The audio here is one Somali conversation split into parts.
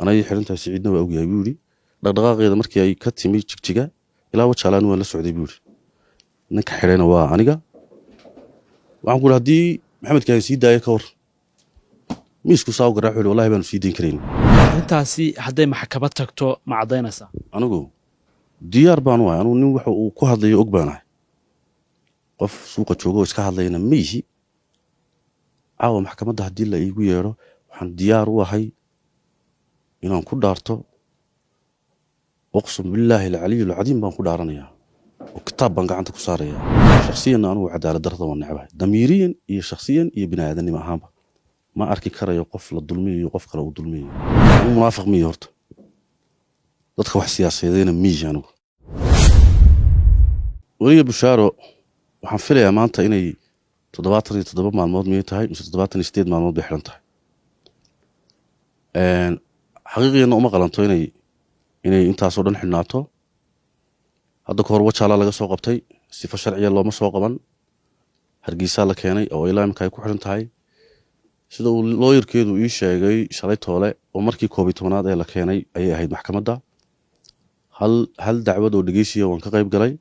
أنا يحرنتها سعيدنا وأوجي بيوري دقدقاقيدا markii ay ka timi jigjiga ilaa wajaalaan waan la socday buuri ninka xirayna waa aniga waxaan ku hadii maxamed kaan sii daayay ka war miisku saaw garaac wallahi baan sii deyn kareyn intaasi haday maxkamad tagto ma cadeynaysa anigu diyaar baan waay anigu nin waxa uu ku hadlayo og baanahay qof suuqa joogo iska hadlayna miihi caawa maxkamadda hadii la iigu yeero waxaan diyaar u ahay inaan ku dhaarto أقسم بالله العلي العظيم بان كدارنيا وكتاب بان قاعد كساريا شخصيا أنا وعدالة درضة والنعبة ضميريا هي شخصيا هي بني آدم معها ما أركي كرا يوقف للظلمية يوقف كرا والظلمية منافق ميورت تدخل واحد سياسي ذينا ميجانو ولي بشارو وحنفلي يا مانتا إني تضبط مع الموضوع ميتهاي مش تضبطني ستيد مع الموضوع بحرنتها حقيقي إنه ما غلطوا inay intaas oo dhan xidhnaato hadda ka hor wajaala laga soo qabtay sifa sharciya looma soo qaban hargeysa la keenay oo ilaa imka ay ku xiran tahay sida uu lawyer-keedu ii sheegay shalay toole oo markii 12aad ee la keenay ayay ahayd maxkamadda hal dacwad oo dhageysiyo waan ka qayb galay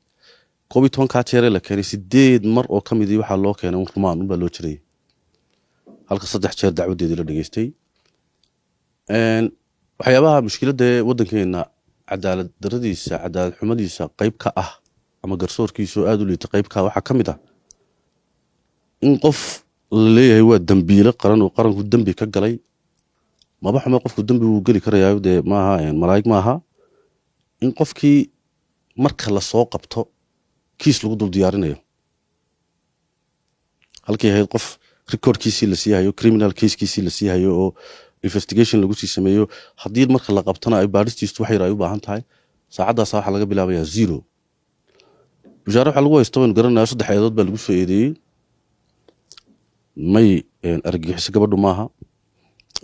12 ka jeer la keenay 8 mar oo kamidii waxa loo keenay rumaan baa loo jiray halka 3 jeer dacwadeedii la dhageystay waxyaabaha mushkiladda wadankeena cadaalad daradiisa cadaalad xumadiisa qayb ka ah ama garsoorkiisu aad u liita qayb ka waxa kamid ah in qof leeyahay waa dambiile qaran oo qaranku dambi ka galay maba xuma qofku dambi uu gali karayaa maaha malaa'ig maaha in qofkii marka la soo qabto kiis lagu dul diyaarinayo halkii ahayd qof recordkiisii la siihayo criminal casekiisii la siihayo oo investigation lagu sii sameeyo hadii marka la qabtana ay baaristiisu wax yar ay u baahan tahay saacadaas waxa laga bilaabayaa 0 bujaaro waxa lagu haysto in garanayo 3 eedood baa lagu soo eedeeyay may argagixis gabadhu maaha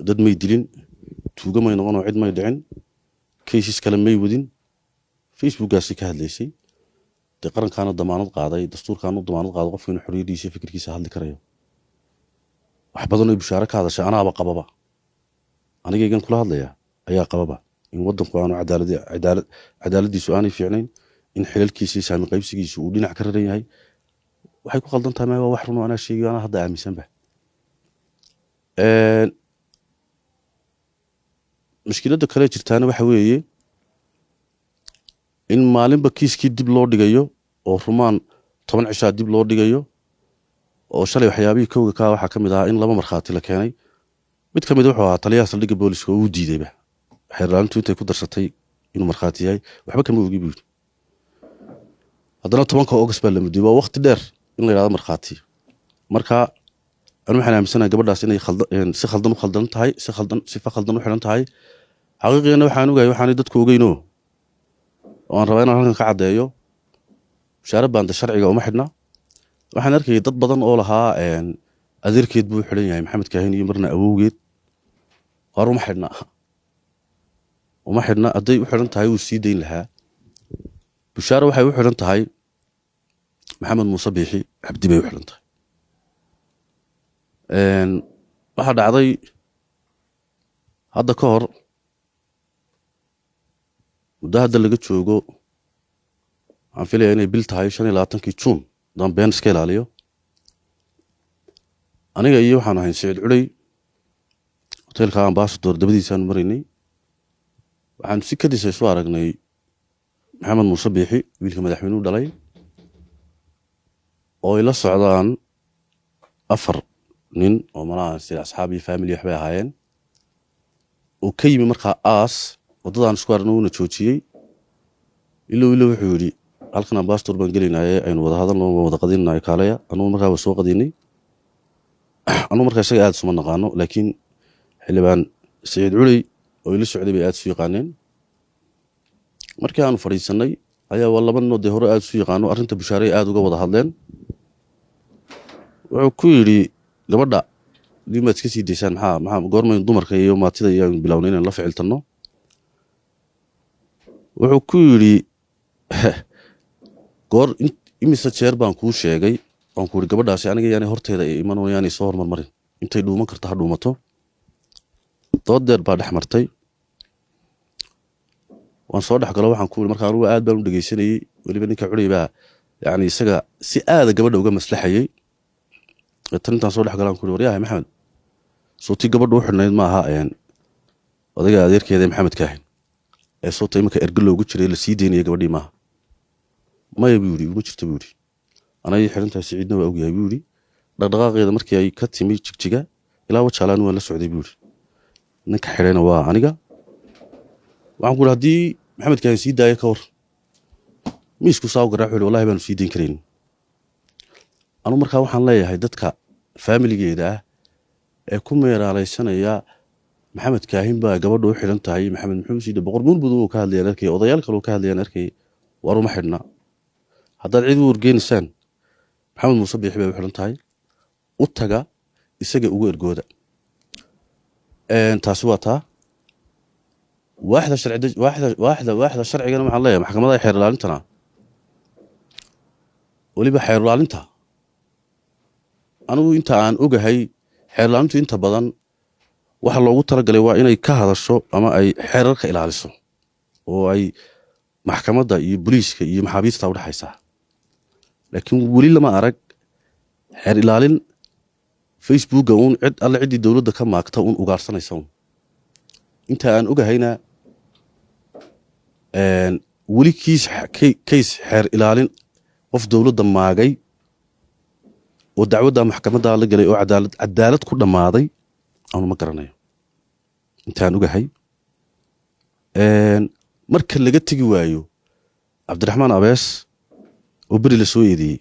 dad may dilin tuuga may noqon oo cid may dhicin cases kale may wadin facebookgaasi ka hadlaysay qarankaana damaanad qaaday dastuurkaana damaanad qaaday qofka inuu xorriyadiisa fikirkiisa hadli karayo wax badan oo bujaaro ka hadashay anaaba qababa anigaygan kula hadlaya ayaa qababa in wadanku aanu cadaaladiisu aanay fiicnayn in xilalkiisa saami qaybsigiisu uu dhinac ka raran yahay waxay ku qaldan tahay ma wax run oo ana sheegay ana hadda aaminsan ba mushkiladda kale jirtaana waxa weeye in maalinba kiiskii dib loo dhigayo oo rumaan 10 cishaa dib loo dhigayo oo shalay waxyaabihii kowga ka waxa kamid ah in laba markhaati la keenay mid kamid wuxuu ahaa taliyaha saldhigga booliska oo uu diidayba xeerlaantu intay ku darsatay inuu markhaati yahay waxba kama ogi buu haddana 10 August baa la mudday waa waqti dheer in la yiraahdo markhaati marka anu waxaan aaminsanahay gabadhaas inay si khaldan u khaldan tahay si khaldan u xiran tahay xaqiiqiyana waxaan ogahay waxaan dadku ogeyno oo aan rabaa inaan halkan ka cadeeyo mushaar baanda sharciga uma xidhna waxaan arkay dad badan oo lahaa adeerkeed buu xiran yahay maxamed kaahin iyo marna awowgeed war uma xidhna aday u xiran tahay uu sii deyn lahaa bushaaro waxay u xiran tahay maxamed muuse biixi cabdi bay u xiran tahay waxa dhacday hadda ka hor muddo hadda laga joogo waxaan filayaa inay bil tahay 25 Juun dan been iska ilaaliyo aniga iyo waxaan ahay Saciid Culay hotelka ambassador dabadiisaan marinay waxaan si ka disay soo aragnay maxamed muuse biixi wiilka madaxweynuhu dhalay oo ila socdaan 4 nin oo malaha si asxaabi family waxbay ahaayeen oo ka yimi markaa wadadaan isku arnowna joojiyay ilaa wuxuu yiri halkan ambassador baan gelinaayay aynu wada hadalno wada qadinay kaalaya anuu markaa soo qadinay anuu markaa isaga aad suma naqaano laakiin xilibaan Saciid Culay oo ila socday bay aad soo yaqaaneen markii aanu fariisanay ayaa laba nood hore aad soo yaqaano arinta bushaare aad uga wada hadleen wuxuu ku yiri gabadha diimaad iska sii deysaan maxaa goorma dumarka iyo maatida iyo bilowna inaan la ficiltano wuxuu ku yiri goor imisa jeer baan kuu sheegay aan ku yiri gabadhaasi aniga yaani horteeda ay imanayaan soo hormarin intay dhuuman karto ha dhuumato doodeer baa dhex martay waan soo dhex galo waxaan ku markaa anugu aad baan u dhegeysanayay weliba ninka culay baa yani isaga si aada gabadha uga maslaxayay tan intaan soo dhex galaan ku waryahay maxamed sootii gabadha u xidhnayd maaha odayga adeerkeeda maxamed kaahin ee soota iminka erga loogu jiray la sii deynaya gabadhii maaha maya buu yidhi uma jirta buu yidhi anay xidhantahay siciidna waa ogyahay buu yidhi dhaqdhaqaaqeeda markii ay ka timi jigjiga ilaa wajaalaan waan la socday buu yidhi ninka xidhayna waa aniga waxaan ku yidhi haddii maxamed kaahin sii daaya ka war miisku saa u garaac wuxuu wallahi baanu sii dayn karayn anu markaa waxaan leeyahay dadka faamiligeeda ah ee ku meeraalaysanaya maxamed kaahin baa gabadha u xidhan tahay maxamed muxuu sii boqor murmud uu ka hadlayaan arkay odayaal kale uu ka hadlayaan arkay war uma xidhna haddaad cid u wargeynaysaan maxamed muuse biixi bay u xidhan tahay u taga isaga ugu ergooda taasi waa taa waaxda sharcigana waxaan leeyahay maxkamadaha xeer ilaalintana weliba xeer ilaalinta anigu inta aan ogahay xeer ilaalintu inta badan waxa loogu talagalay waa inay ka hadasho ama ay xeerarka ilaaliso oo ay maxkamadda iyo booliiska iyo maxaabiista u dhaxaysaa laakiin weli lama arag xeer ilaalin facebooka uun cid alle ciddii dowladda ka maagta uun ugaarsanaysa un inta aan ogahayna weli kays xeer ilaalin qof dowladda maagay oo dacwadda maxkamadda la galay oo cadaalad ku dhammaaday aanu ma garanayo intaan ogahay marka laga tegi waayo cabdiraxmaan abees oo beri la soo eedeeyey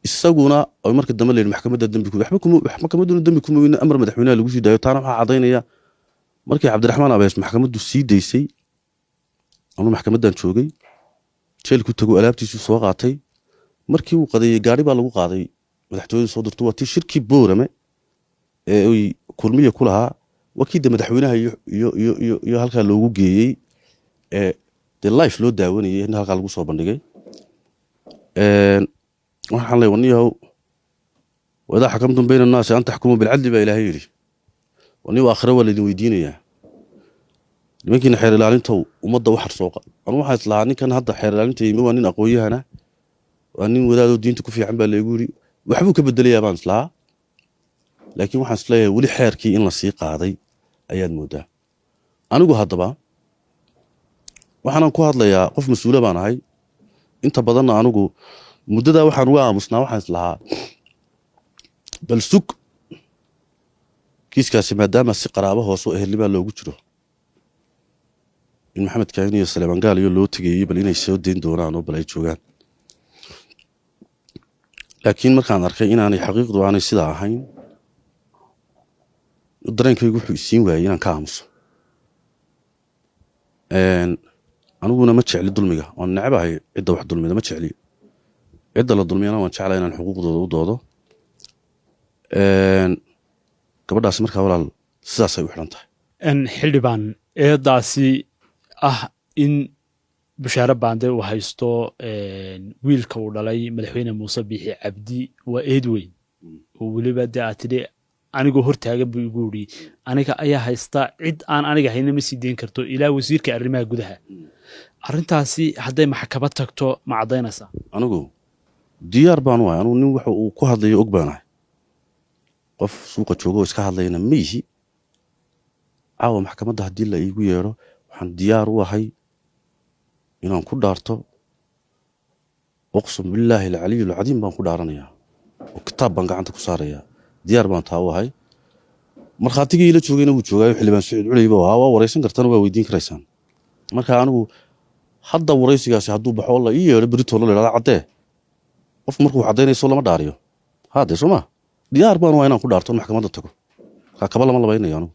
isaguna oo marka dambe la yidhi maxkamadda dembi maxkamadduna dembi kuma weyne amar madaxweynaha lagu sii daayo taana waxaa caddaynaya markii cabdiraxmaan abees maxkamaddu sii daysay anu maxkamaddan joogay jeelku tago alaabtiisu soo qaatay markii uu qadeeyey gaari baa lagu qaaday madaxtooyada soo dirto waa tii shirkii boorame ee ay kulmiya ku lahaa waa kii de madaxweynaha iyo halkaa loogu geeyey ee dee life loo daawanayay in halkaa lagu soo bandhigay waxaan lay waniyahow wadaa xakamtum bayna annaasi an taxkumu bilcadli baa ilaahay yidhi waniyahow aakhire waa laydin weydiinayaa nimankiina xeer ilaalintow ummadda u xarsooqa anu waxaa islahaa ninkan hadda xeer ilaalinta yimi waa nin aqoon-yahana waa nin wadaadoo diinta ku fiican baa laygu yidhi waxbuu ka bedelayaa baan islahaa laakiin waxaan isleeyahay weli xeerkii in la sii qaaday ayaad moodaa anigu haddaba waxaanan ku hadlayaa qof mas-uula baan ahay inta badanna anigu muddadaa waxaan uga aamusnaa waxaan islahaa bal sug kiiskaasi maadaama si qaraabo hoose oo ehelnibaa loogu jiro in maxamed kaahin iyo saleemaan gaal iyo loo tegayey bal inay soo dayn doonaan oo bal ay joogaan laakiin markaan arkay inaanay xaqiiqdu aanay sidaa ahayn dareenkaygu wuxuu isiin waayey inaan ka aamuso aniguna ma jecli dulmiga waan necabahay cidda wax dulmida ma jecli cidda la dulmiyana waan jeclaa inaan xuquuqdooda u doodo gabadhaasi markaa walaal sidaasay u xidhan tahay xildhibaan eedaasi ah in bushaare baande uu haysto wiilka uu dhalay madaxweyne muuse biixi cabdi waa eed weyn oo weliba dee aad tidhi anigoo hortaagan buu igu yidhi aniga ayaa haysta cid aan aniga hayna ma sii deyn karto ilaa wasiirka arrimaha gudaha arrintaasi hadday maxkamad tagto ma caddaynaysaa anigu diyaar baan u ahay anugu nin waxa uu ku hadlayo og baan ahay qof suuqa jooga oo iska hadlayana ma yihi caawa maxkamadda haddii la iigu yeedho waxaan diyaar u ahay inaan ku dhaarto uqsum billaahi alcaliy alcadiim baan ku dhaaranayaa oo kitaab baan gacanta ku saarayaa diyaar baan taa u ahay markhaatigii ila joogayna wuu joogaayo xildhibaan saciid culeyba waa waraysan kartana waa weydiin karaysaan marka anigu hadda waraysigaasi hadduu baxo la ii yeedho beritoo la idhahda caddee qof markuu caddaynayso lama dhaariyo haadee soo maa diyaar baan u ahay inaan ku dhaarto maxkamadda tago markaa kaba lama labaynayo anigu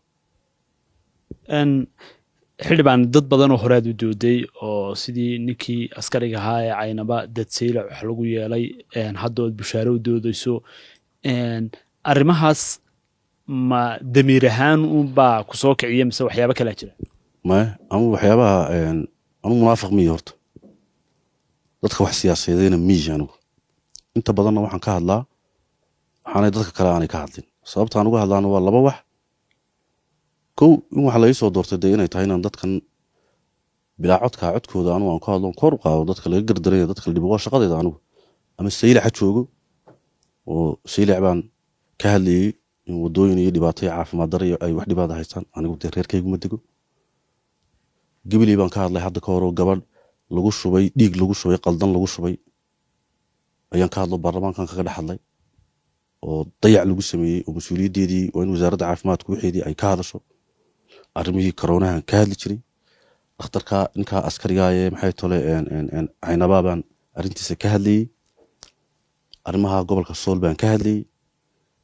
xildhibaan dad badan oo horaad u dooday oo sidii ninkii askariga ahaa ee caynaba dad saylac wax lagu yeelay hadda ood bushaare u doodayso arrimahaas ma damiir ahaan unbaa ku soo kiciya mise waxyaaba kalaa jira maya ama waxyaabaha anu munaafiq miyi horta dadka wax siyaasadeena miyi anigu inta badanna waxaan ka hadlaa waxaanay dadka kale aanay ka hadlin sababta aan uga hadlaana waa laba wax kow in waxa laga soo doortay dee inay tahay inaan dadkan bilaa codkaa codkooda anugu aan ku hadlo kor u qaado dadka laga gardaraya dadka la dhibo waa shaqadeeda anugu ama saylac ha joogo oo saylac baan ka hadlayey in wadooyin iyo dhibaato iyo caafimaad daro iyo ay wax dhibaata haystaan anigu dee reerkayguma dego gabiley baan ka hadlay hadda ka hor oo gabadh lagu shubay dhiig lagu shubay qaldan lagu shubay ayaan ka hadlo baarlamaankan kaga dhex hadlay oo dayac lagu sameeyey oo mas-uuliyaddeedii waa in wasaaradda caafimaadku wixeedii ay ka hadasho arrimihii koroonahan ka hadli jiray dhakhtarka ninkaa askarigaa ee maxay tole caynabaa baan arrintiisa ka hadlayey arrimaha gobolka sool baan ka hadlayey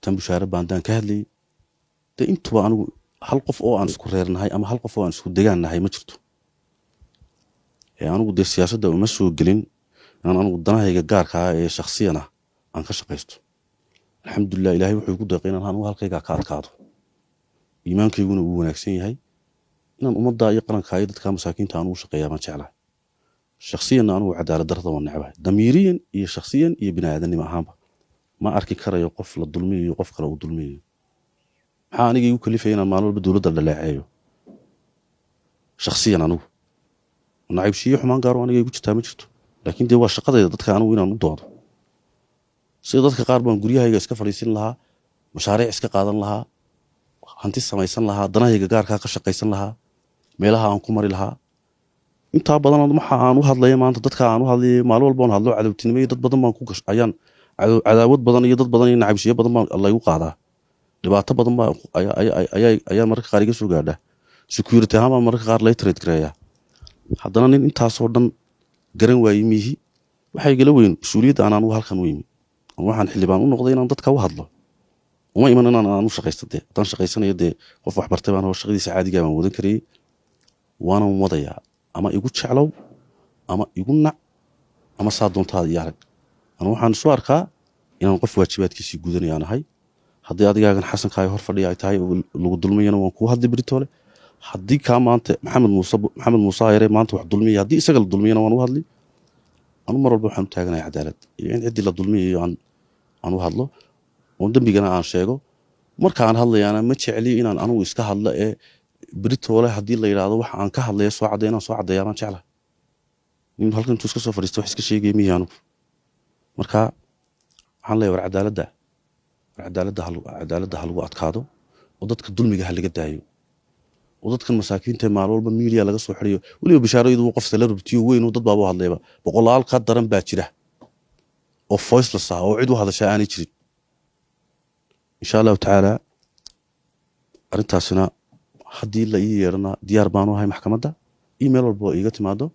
tan bushaare baandaan ka hadlayey dee intuba anigu hal qof oo aan isku reernahay ama hal qof oo aan isku degaan nahay ma jirto anigu dee siyaasadda uma soo gelin inaan anigu danahayga gaarka ah ee shakhsiyan ah aan ka shaqaysto alxamdulilah ilaahay wuxuu igu deeqay inaan anigu halkaygaa ka adkaado iimaankayguna uu wanaagsan yahay inaan ummadda iyo qaranka iyo dadka masaakiinta aan ugu shaqeeyaa baan jeclahay shakhsiyanna anigu cadaalad darrada waan necbahay damiiriyan iyo shakhsiyan iyo bini aadannimo ahaanba ma arki karayo qof la dulmiyayo qof kale uu dulmiyayo maxaa aniga igu kalifaya inaan maalin walba dowladda dhaleeceeyo shakhsiyan anigu nacaybshiyo xumaan gaaro aniga igu jirtaa ma jirto laakiin dee waa shaqadayda dadka anigu inaan u doodo sida dadka qaar baan guryahayga iska fadhiisin lahaa mashaariic iska qaadan lahaa hanti samaysan lahaa danahayga gaarkaa ka shaqaysan lahaa meelaha aan ku mari lahaa intaa badan waxa aan u hadlaya maanta dadka aan u hadlayay maalin walba aan hadlo cadowtinimo iyo dad badan baan ku ayaan cadaawad badan iyo dad badan iyo nacaybshiyo badan baan laygu qaadaa dhibaato badan baa ayaa mararka qaar iga soo gaadha security ahaan baa mararka qaar lay trade gareeyaa haddana nin intaasoo dhan garan waaye miihi waxay igala weyn mas-uuliyadda aan anugu halkan u yimi waxaan xildhibaan u noqday inaan dadka u hadlo uma iman inaan aan u shaqaysto dee haddaan shaqaysanayo dee qof wax bartay baan hoo shaqadiisa caadigaa baan wadan karayey waanan wadayaa ama igu jeclow ama igu nac ama saa doontaada iyo arag anu waxaan isu arkaa inaan qof waajibaadkiisii gudanayaan ahay haddii adigaagan xasankaaga hor fadhiya ay tahay oo lagu dulmayana waan kuu hadli beritoole haddii kaa maanta maxamed muuse ayare maanta wax dulmiyaya haddii isaga la dulmiyana waan u hadli anu mar walba waxaan u taaganahay cadaalad iyo in ciddii la dulmiyayo aan u hadlo oon dembigana aan sheego marka aan hadlayaana ma jecli inaan anugu iska hadlo ee beritoole haddii la yidhaahdo waxa aan ka hadlaya soo cadday inaan soo caddeeyaa baan jeclahay nin halkan intuu iska soo fadhiista wax iska sheegaya mihi anugu marka waxaan leeyahay war cadaaladda ha lagu adkaado oo dadka dulmiga ha laga daayo oo dadkan masaakiinta maalin walba media laga soo xiriyo weliba bishaaraydu qof celebrity weyn oo dad baaba u hadlayba boqolaal ka daran baa jira oo voiceless ah oo cid u hadasha aanay jirin insha allahu tacaala arrintaasina haddii la ii yeerana diyaar baanu ahay maxkamadda email walba oo iiga timaado